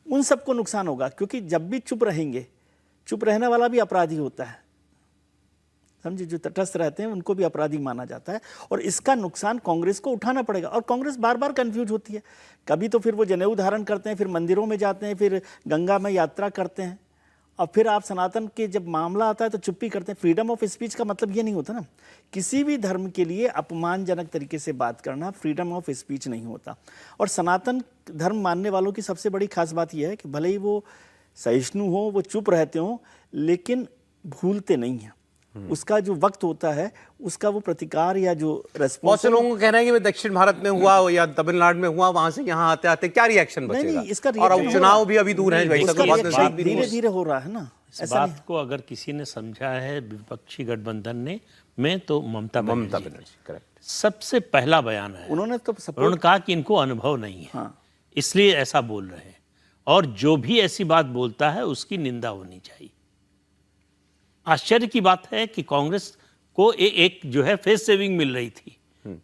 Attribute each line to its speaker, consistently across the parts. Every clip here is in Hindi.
Speaker 1: उन सबको नुकसान होगा, क्योंकि जब भी चुप रहेंगे, चुप रहने वाला भी अपराधी होता है, समझिए, जो तटस्थ रहते हैं उनको भी अपराधी माना जाता है। और इसका नुकसान कांग्रेस को उठाना पड़ेगा। और कांग्रेस बार बार कंफ्यूज होती है, कभी तो फिर वो जनेऊ धारण करते हैं, फिर मंदिरों में जाते हैं, फिर गंगा में यात्रा करते हैं, और फिर आप सनातन के जब मामला आता है तो चुप्पी करते हैं। फ्रीडम ऑफ स्पीच का मतलब ये नहीं होता ना, किसी भी धर्म के लिए अपमानजनक तरीके से बात करना फ्रीडम ऑफ स्पीच नहीं होता। और सनातन धर्म मानने वालों की सबसे बड़ी खास बात यह है कि भले ही वो सहिष्णु हो, वो चुप रहते हो, लेकिन भूलते नहीं हैं। उसका जो वक्त होता है, उसका वो प्रतिकार या जो रेस्पॉन्स।
Speaker 2: बहुत से लोगों को कहना है कि दक्षिण भारत में हुआ या तमिलनाडु में हुआ, वहां से यहाँ आते आते क्या रिएक्शन बचेगा?
Speaker 1: इसका
Speaker 2: और चुनाव भी अभी दूर है,
Speaker 1: धीरे धीरे हो रहा है ना।
Speaker 3: इस बात को अगर किसी ने समझा है विपक्षी गठबंधन ने, मैं तो ममता बनर्जी,
Speaker 2: करेक्ट,
Speaker 3: सबसे पहला बयान है
Speaker 1: उन्होंने तो
Speaker 3: उन्होंने कहा कि इनको अनुभव नहीं है, हाँ, इसलिए ऐसा बोल रहे हैं, और जो भी ऐसी बात बोलता है उसकी निंदा होनी चाहिए। आश्चर्य की बात है कि कांग्रेस को एक जो है फेस सेविंग मिल रही थी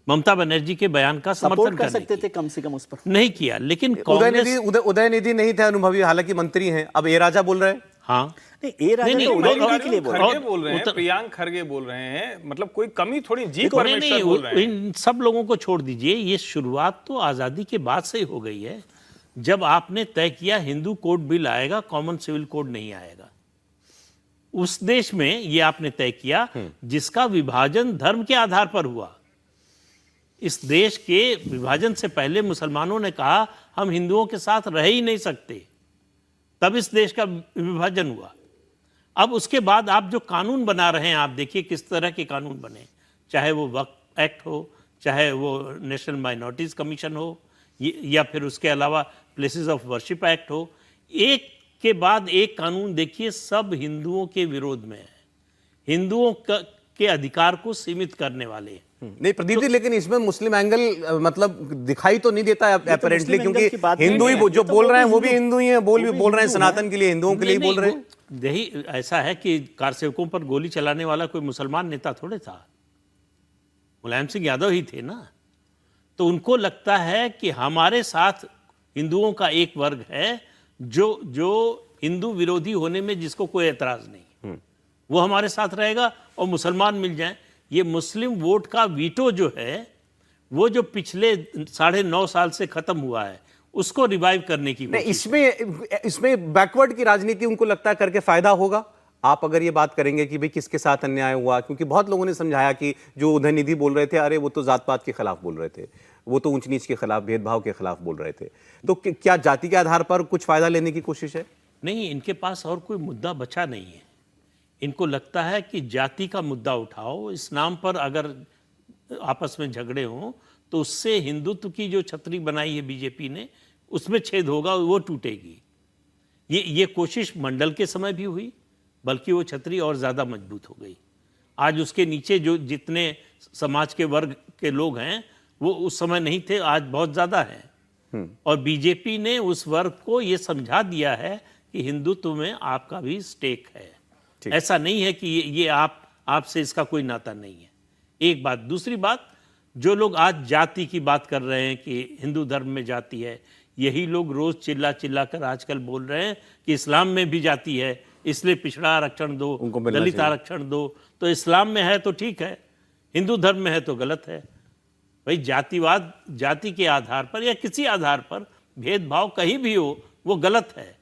Speaker 3: ममता बनर्जी के बयान का समर्थन
Speaker 1: कर सकते थे, कम से कम उस पर
Speaker 3: नहीं किया। लेकिन
Speaker 2: उदयनिधि नहीं थे, अनुभवी, हालांकि मंत्री हैं। अब ए राजा बोल रहे हैं,
Speaker 3: हाँ
Speaker 1: नहीं, ए राजा तो उदयनिधि के लिए
Speaker 4: बोल रहे हैं, प्रियांक खरगे बोल रहे हैं, मतलब कोई कमी थोड़ी जी परमेश्वर बोल रहे हैं।
Speaker 3: इन सब लोगों को छोड़ दीजिए, ये शुरुआत तो आजादी के बाद से ही हो गई है, जब आपने तय किया हिंदू कोड बिल आएगा, कॉमन सिविल कोड नहीं आएगा। उस देश में ये आपने तय किया जिसका विभाजन धर्म के आधार पर हुआ। इस देश के विभाजन से पहले मुसलमानों ने कहा हम हिंदुओं के साथ रह ही नहीं सकते, तब इस देश का विभाजन हुआ। अब उसके बाद आप जो कानून बना रहे हैं, आप देखिए किस तरह के कानून बने, चाहे वो वक्फ एक्ट हो, चाहे वो नेशनल माइनॉरिटीज कमीशन हो, या फिर उसके अलावा प्लेसेस ऑफ वर्शिप एक्ट हो, एक के बाद एक कानून देखिए, सब हिंदुओं के विरोध में है, हिंदुओं के अधिकार को सीमित करने वाले।
Speaker 2: नहीं प्रदीप जी, लेकिन इसमें मुस्लिम एंगल मतलब दिखाई तो नहीं देता अपैरेंटली, क्योंकि हिंदू ही जो बोल रहे हैं वो भी हिंदू ही हैं, बोल रहे हैं सनातन के लिए, हिंदुओं के लिए बोल रहे हैं।
Speaker 3: यही ऐसा है कि कारसेवकों पर गोली चलाने वाला कोई मुसलमान नेता थोड़े था, मुलायम सिंह यादव ही थे ना। तो उनको लगता है कि हमारे साथ हिंदुओं का एक वर्ग है जो हिंदू विरोधी होने में जिसको कोई एतराज नहीं, वो हमारे साथ रहेगा, और मुसलमान मिल जाएं। ये मुस्लिम वोट का वीटो जो है, वो जो पिछले 9.5 साल से खत्म हुआ है, उसको रिवाइव करने की कोशिश।
Speaker 2: इसमें बैकवर्ड की राजनीति उनको लगता है करके फायदा होगा। आप अगर ये बात करेंगे कि भाई किसके साथ अन्याय हुआ, क्योंकि बहुत लोगों ने समझाया कि जो उदयनिधि बोल रहे थे, अरे वो तो जात पात के खिलाफ बोल रहे थे, वो तो ऊंच नीच के खिलाफ, भेदभाव के खिलाफ बोल रहे थे, तो क्या जाति के आधार पर कुछ फायदा लेने की कोशिश है?
Speaker 3: नहीं, इनके पास और कोई मुद्दा बचा नहीं है। इनको लगता है कि जाति का मुद्दा उठाओ, इस नाम पर अगर आपस में झगड़े हों तो उससे हिंदुत्व की जो छतरी बनाई है बीजेपी ने, उसमें छेद होगा, वो टूटेगी। ये कोशिश मंडल के समय भी हुई, बल्कि वो छतरी और ज़्यादा मजबूत हो गई। आज उसके नीचे जो जितने समाज के वर्ग के लोग हैं वो उस समय नहीं थे, आज बहुत ज़्यादा हैं। और बीजेपी ने उस वर्ग को ये समझा दिया है कि हिंदुत्व में आपका भी स्टेक है, ऐसा नहीं है कि ये आपसे इसका कोई नाता नहीं है। एक बात। दूसरी बात, जो लोग आज जाति की बात कर रहे हैं कि हिंदू धर्म में जाति है, यही लोग रोज चिल्ला चिल्ला कर आजकल बोल रहे हैं कि इस्लाम में भी जाति है, इसलिए पिछड़ा आरक्षण दो, दलित आरक्षण दो। तो इस्लाम में है तो ठीक है, हिंदू धर्म में है तो गलत है। भाई जातिवाद, जाति के आधार पर या किसी आधार पर भेदभाव कहीं भी हो, वो गलत है।